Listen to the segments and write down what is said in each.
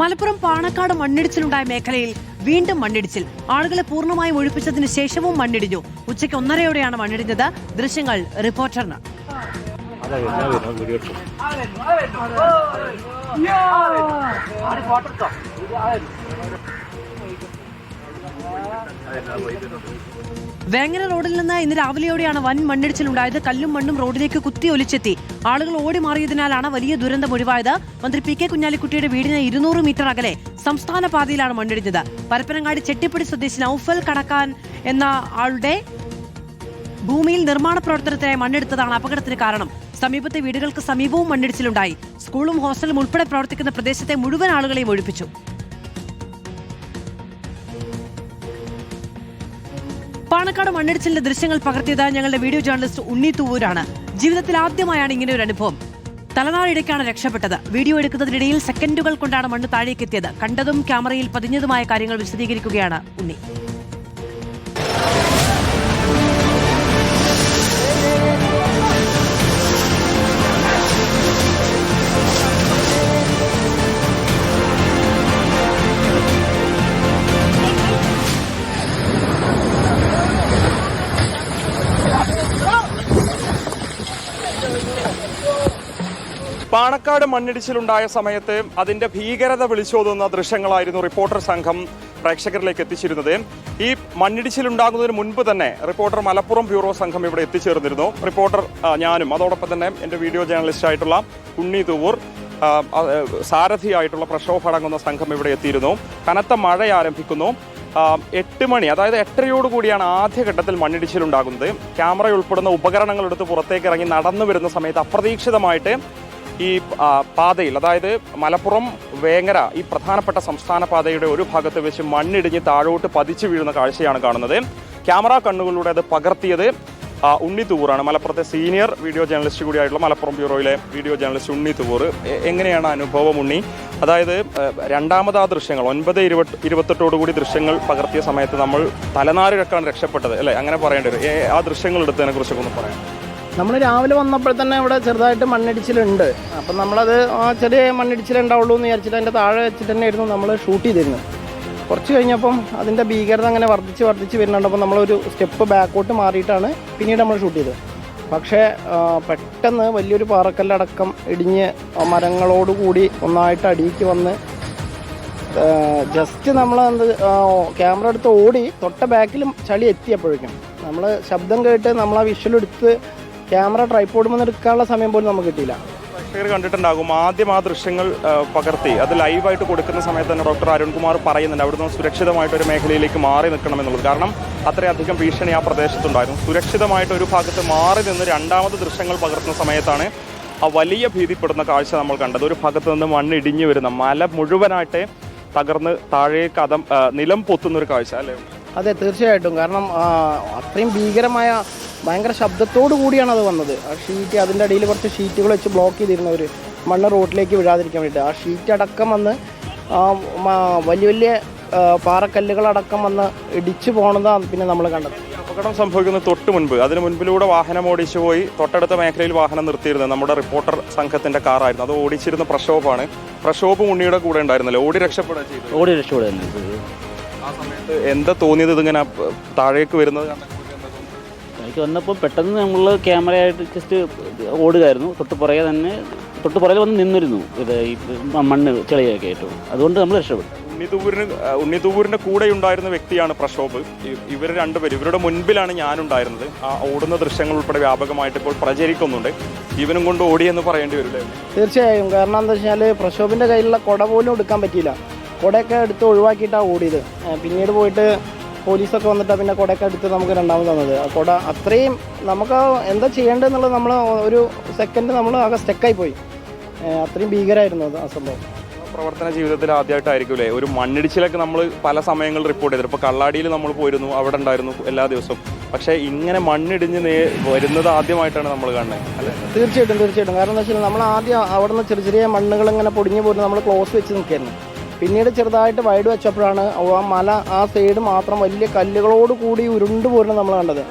മലപ്പുറം പാണക്കാട് മണ്ണിടിച്ചിലുണ്ടായ മേഖലയിൽ വീണ്ടും മണ്ണിടിച്ചിൽ. ആളുകളെ പൂർണ്ണമായും ഒഴിപ്പിച്ചതിന് ശേഷവും മണ്ണിടിഞ്ഞു. ഉച്ചയ്ക്ക് 1:30യോടെയാണ് മണ്ണിടിഞ്ഞത്. ദൃശ്യങ്ങൾ റിപ്പോർട്ടറിന്. വേങ്ങര റോഡിൽ നിന്ന് ഇന്ന് രാവിലെയോടെയാണ് വൻ മണ്ണിടിച്ചിലുണ്ടായത്. കല്ലും മണ്ണും റോഡിലേക്ക് കുത്തി ഒലിച്ചെത്തി. ആളുകൾ ഓടി മാറിയതിനാലാണ് വലിയ ദുരന്തം ഒഴിവായത്. മന്ത്രി പി കെ കുഞ്ഞാലിക്കുട്ടിയുടെ വീടിന് 200 മീറ്റർ അകലെ സംസ്ഥാന പാതയിലാണ് മണ്ണിടിഞ്ഞത്. പരപ്പനങ്ങാടി ചെട്ടിപ്പടി സ്വദേശി നൌഫൽ കടക്കാൻ എന്ന ആളുടെ ഭൂമിയിൽ നിർമ്മാണ പ്രവർത്തനത്തിനായി മണ്ണെടുത്തതാണ് അപകടത്തിന് കാരണം. സമീപത്തെ വീടുകൾക്ക് സമീപവും മണ്ണിടിച്ചിലുണ്ടായി. സ്കൂളും ഹോസ്റ്റലും ഉൾപ്പെടെ പ്രവർത്തിക്കുന്ന പ്രദേശത്തെ മുഴുവൻ ആളുകളെയും ഒഴിപ്പിച്ചു. പാണക്കാട് മണ്ണിടിച്ചിലിന്റെ ദൃശ്യങ്ങൾ പകർത്തിയത് ഞങ്ങളുടെ വീഡിയോ ജേർണലിസ്റ്റ് ഉണ്ണി തൂവൂരാണ്. ജീവിതത്തിൽ ആദ്യമായാണ് ഇങ്ങനെ ഒരു അനുഭവം. തലനാരിടയ്ക്കാണ് രക്ഷപ്പെട്ടത്. വീഡിയോ എടുക്കുന്നതിനിടയിൽ സെക്കൻഡുകൾ കൊണ്ടാണ് മണ്ണ് താഴേക്കെത്തിയത്. കണ്ടതും ക്യാമറയിൽ പതിഞ്ഞതുമായ കാര്യങ്ങൾ വിശദീകരിക്കുകയാണ് ഉണ്ണി. പാണക്കാട് മണ്ണിടിച്ചിലുണ്ടായ സമയത്ത് അതിന്റെ ഭീകരത വിളിച്ചോതുന്ന ദൃശ്യങ്ങളായിരുന്നു റിപ്പോർട്ടർ സംഘം പ്രേക്ഷകരിലേക്ക് എത്തിച്ചിരുന്നത്. ഈ മണ്ണിടിച്ചിലുണ്ടാകുന്നതിന് മുൻപ് തന്നെ റിപ്പോർട്ടർ മലപ്പുറം ബ്യൂറോ സംഘം ഇവിടെ എത്തിച്ചേർന്നിരുന്നു. റിപ്പോർട്ടർ ഞാനും അതോടൊപ്പം തന്നെ എൻ്റെ വീഡിയോ ജേർണലിസ്റ്റ് ആയിട്ടുള്ള ഉണ്ണി തൂവൂർ, സാരഥിയായിട്ടുള്ള പ്രക്ഷോഭം അടങ്ങുന്ന സംഘം ഇവിടെ എത്തിയിരുന്നു. കനത്ത മഴ ആരംഭിക്കുന്നു. 8 മണി, അതായത് 8:30യോടുകൂടിയാണ് ആദ്യഘട്ടത്തിൽ മണ്ണിടിച്ചിലുണ്ടാകുന്നത്. ക്യാമറ ഉൾപ്പെടുന്ന ഉപകരണങ്ങൾ എടുത്ത് പുറത്തേക്ക് ഇറങ്ങി നടന്നു വരുന്ന സമയത്ത് അപ്രതീക്ഷിതമായിട്ട് ഈ പാതയിൽ, അതായത് മലപ്പുറം വേങ്ങര ഈ പ്രധാനപ്പെട്ട സംസ്ഥാന പാതയുടെ ഒരു ഭാഗത്ത് വെച്ച് മണ്ണിടിഞ്ഞ് താഴോട്ട് പതിച്ചു വീഴുന്ന കാഴ്ചയാണ് കാണുന്നത്. ക്യാമറ കണ്ണുകളിലൂടെ അത് പകർത്തിയത് ഉണ്ണി തൂവൂറാണ്. മലപ്പുറത്തെ സീനിയർ വീഡിയോ ജേർണലിസ്റ്റ് കൂടിയായിട്ടുള്ള മലപ്പുറം ബ്യൂറോയിലെ വീഡിയോ ജേർണലിസ്റ്റ് ഉണ്ണി തൂവൂർ. എങ്ങനെയാണ് അനുഭവം ഉണ്ണി? അതായത് രണ്ടാമത് ആ ദൃശ്യങ്ങൾ 9:28 ദൃശ്യങ്ങൾ പകർത്തിയ സമയത്ത് നമ്മൾ തലനാരിഴക്കാണ് രക്ഷപ്പെട്ടത് അല്ലേ, അങ്ങനെ പറയേണ്ടി വരും. ആ ദൃശ്യങ്ങൾ എടുത്തതിനെ കുറിച്ചൊക്കെ ഒന്ന് പറയാം. നമ്മൾ രാവിലെ വന്നപ്പോൾ തന്നെ ഇവിടെ ചെറുതായിട്ട് മണ്ണിടിച്ചിലുണ്ട്. അപ്പം നമ്മളത് ചെറിയ മണ്ണിടിച്ചിലുണ്ടാവുള്ളൂ എന്ന് വിചാരിച്ചിട്ട് അതിൻ്റെ താഴെ വെച്ചിട്ട് തന്നെയായിരുന്നു നമ്മൾ ഷൂട്ട് ചെയ്തിരുന്നത്. കുറച്ച് കഴിഞ്ഞപ്പം അതിൻ്റെ ഭീകരത അങ്ങനെ വർദ്ധിച്ച് വരുന്നുണ്ട്. അപ്പം നമ്മളൊരു സ്റ്റെപ്പ് ബാക്കോട്ട് മാറിയിട്ടാണ് പിന്നീട് നമ്മൾ ഷൂട്ട് ചെയ്തത്. പക്ഷേ പെട്ടെന്ന് വലിയൊരു പാറക്കല്ലടക്കം ഇടിഞ്ഞ് മരങ്ങളോടുകൂടി ഒന്നായിട്ട് അടിയിക്ക് വന്ന് ജസ്റ്റ് നമ്മൾ ക്യാമറ എടുത്ത് ഓടി തൊട്ട ബാക്കിലും ചളി എത്തിയപ്പോഴേക്കും നമ്മൾ ശബ്ദം കേട്ട് നമ്മൾ ആ വിഷ്വൽ എടുത്ത് ക്യാമറ ട്രൈപോഡ് വന്ന് എടുക്കാനുള്ള സമയം പോലും നമുക്ക് കിട്ടിയില്ല. പ്രേക്ഷകർ കണ്ടിട്ടുണ്ടാകും. ആദ്യം ആ ദൃശ്യങ്ങൾ പകർത്തി അത് ലൈവായിട്ട് കൊടുക്കുന്ന സമയത്ത് തന്നെ ഡോക്ടർ അരുൺകുമാർ പറയുന്നുണ്ട് അവിടുന്ന് സുരക്ഷിതമായിട്ടൊരു മേഖലയിലേക്ക് മാറി നിൽക്കണമെന്നുള്ളത്. കാരണം അത്രയധികം ഭീഷണി ആ പ്രദേശത്തുണ്ടായിരുന്നു. സുരക്ഷിതമായിട്ട് ഒരു ഭാഗത്ത് മാറി നിന്ന് രണ്ടാമത് ദൃശ്യങ്ങൾ പകർത്തുന്ന സമയത്താണ് ആ വലിയ ഭീതിപ്പെടുന്ന കാഴ്ച നമ്മൾ കണ്ടത്. ഒരു ഭാഗത്ത് നിന്ന് മണ്ണ് ഇടിഞ്ഞു വരുന്ന, മല മുഴുവനായിട്ട് തകർന്ന് താഴേക്ക് നിലം പൊത്തുന്നൊരു കാഴ്ച അല്ലേ? അതെ, തീർച്ചയായിട്ടും. കാരണം അത്രയും ഭീകരമായ ഭയങ്കര ശബ്ദത്തോടു കൂടിയാണ് അത് വന്നത്. ആ ഷീറ്റ്, അതിൻ്റെ അടിയിൽ കുറച്ച് ഷീറ്റുകൾ വെച്ച് ബ്ലോക്ക് ചെയ്തിരുന്നവർ മണ്ണ് റോഡിലേക്ക് വീഴാതിരിക്കാൻ വേണ്ടിയിട്ട് ആ ഷീറ്റ് അടക്കം വന്ന് വലിയ വലിയ പാറക്കല്ലുകളടക്കം വന്ന് ഇടിച്ചു പോകണതാണ് പിന്നെ നമ്മൾ കണ്ടത്. അപകടം സംഭവിക്കുന്നത് തൊട്ട് മുൻപ്, അതിന് മുൻപിലൂടെ വാഹനം ഓടിച്ചു പോയി തൊട്ടടുത്ത മേഖലയിൽ വാഹനം നിർത്തിയിരുന്നത് നമ്മുടെ റിപ്പോർട്ടർ സംഘത്തിന്റെ കാറായിരുന്നു. അത് ഓടിച്ചിരുന്ന പ്രക്ഷോഭമാണ്. പ്രക്ഷോഭം ഉണ്ണിയുടെ കൂടെ ഉണ്ടായിരുന്നല്ലോ. ഓടി രക്ഷപ്പെടുക ചെയ്തു. ആ സമയത്ത് എന്താ തോന്നിയത്? ഇതിങ്ങനെ താഴേക്ക് വരുന്നത് എനിക്ക് വന്നപ്പോൾ പെട്ടെന്ന് നമ്മൾ ക്യാമറയായിട്ട് ജസ്റ്റ് ഓടുകയായിരുന്നു. തൊട്ട് പുറകെ വന്ന് നിന്നിരുന്നു ഇത് ഈ മണ്ണ് ചെളിയൊക്കെ ആയിട്ട്. അതുകൊണ്ട് നമ്മൾ രക്ഷപ്പെട്ടു. ഉണ്ണി തൂവൂരിന്റെ കൂടെ ഉണ്ടായിരുന്ന വ്യക്തിയാണ് പ്രക്ഷോഭ്. ഇവർ രണ്ടുപേരും, ഇവരുടെ മുൻപിലാണ് ഞാനുണ്ടായിരുന്നത്. ആ ഓടുന്ന ദൃശ്യങ്ങൾ ഉൾപ്പെടെ വ്യാപകമായിട്ട് ഇപ്പോൾ പ്രചരിക്കുന്നുണ്ട്. ജീവനും കൊണ്ട് ഓടിയെന്ന് പറയേണ്ടി വരില്ലേ? തീർച്ചയായും. കാരണം എന്താ വെച്ചാൽ പ്രക്ഷോഭിന്റെ കയ്യിലുള്ള കുട പോലും എടുക്കാൻ പറ്റിയില്ല. കുടയൊക്കെ എടുത്ത് ഒഴിവാക്കിയിട്ടാണ് ഓടിയത്. പിന്നീട് പോയിട്ട് പോലീസൊക്കെ വന്നിട്ടാണ് പിന്നെ കുടയൊക്കെ എടുത്ത് നമുക്ക് രണ്ടാമത് തന്നത്. ആ കുട അത്രയും നമുക്ക് എന്താ ചെയ്യേണ്ടതെന്നുള്ളത് നമ്മൾ ഒരു സെക്കൻഡ് നമ്മൾ ആകെ സ്റ്റക്കായി പോയി. അത്രയും ഭീകരമായിരുന്നു അത് ആ സംഭവം. പ്രവർത്തന ജീവിതത്തിൽ ആദ്യമായിട്ടായിരിക്കും ഒരു മണ്ണിടിച്ചിലൊക്കെ നമ്മൾ പല സമയങ്ങളിൽ റിപ്പോർട്ട് ചെയ്തിട്ട്. ഇപ്പോൾ കള്ളാടിയിൽ നമ്മൾ പോയിരുന്നു, അവിടെ ഉണ്ടായിരുന്നു എല്ലാ ദിവസവും. പക്ഷേ ഇങ്ങനെ മണ്ണിടിഞ്ഞ് വരുന്നത് ആദ്യമായിട്ടാണ് നമ്മൾ കാണുന്നത് അല്ലേ? തീർച്ചയായിട്ടും. കാരണം എന്താ വെച്ചാൽ നമ്മൾ ആദ്യം അവിടെ നിന്ന് ചെറിയ ചെറിയ മണ്ണുകൾ ഇങ്ങനെ പൊടിഞ്ഞു പോരുന്നത് നമ്മൾ ക്ലോസ് വെച്ച് നിൽക്കായിരുന്നു. പിന്നീട് ചെറുതായിട്ട് വൈഡ് വെച്ചപ്പോഴാണ് ആ മല ആ സൈഡ് മാത്രം വലിയ കല്ലുകളോട് കൂടി ഉരുണ്ടു പോരുന്നത് നമ്മൾ കണ്ടത്.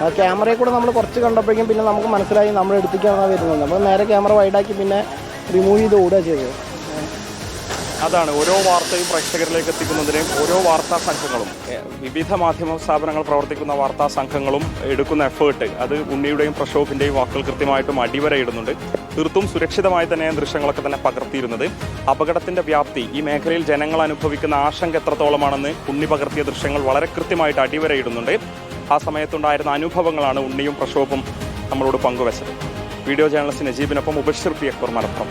ആ ക്യാമറയിൽ കൂടെ നമ്മൾ കുറച്ച് കണ്ടപ്പോഴേക്കും പിന്നെ നമുക്ക് മനസ്സിലായി നമ്മൾ എടുത്തിട്ടാണ് വരുന്നത്. നമ്മൾ നേരെ ക്യാമറ വൈഡാക്കി പിന്നെ റിമൂവ് ചെയ്ത് ഓടുക ചെയ്തത്. അതാണ് ഓരോ വാർത്തയും പ്രേക്ഷകരിലേക്ക് എത്തിക്കുന്നതിന് ഓരോ വാർത്താ സംഘങ്ങളും വിവിധ മാധ്യമ സ്ഥാപനങ്ങൾ പ്രവർത്തിക്കുന്ന വാർത്താ സംഘങ്ങളും എടുക്കുന്ന എഫേർട്ട് അത് ഉണ്ണിയുടെയും പ്രക്ഷോഭിൻ്റെയും വാക്കുകൾ കൃത്യമായിട്ടും അടിവരയിടുന്നുണ്ട്. തീർത്തും സുരക്ഷിതമായി തന്നെ ദൃശ്യങ്ങളൊക്കെ തന്നെ പകർത്തിയിരുന്നത്. അപകടത്തിന്റെ വ്യാപ്തി, ഈ മേഖലയിൽ ജനങ്ങൾ അനുഭവിക്കുന്ന ആശങ്ക എത്രത്തോളമാണെന്ന് ഉണ്ണി പകർത്തിയ ദൃശ്യങ്ങൾ വളരെ കൃത്യമായിട്ട് അടിവരയിടുന്നുണ്ട്. ആ സമയത്തുണ്ടായിരുന്ന അനുഭവങ്ങളാണ് ഉണ്ണിയും പ്രക്ഷോഭും നമ്മളോട് പങ്കുവച്ചത്. വീഡിയോ ജേർണലിസ്റ്റ് നജീബിനൊപ്പം മുബഷിർ പി അക്ബർ, മലപ്പുറം.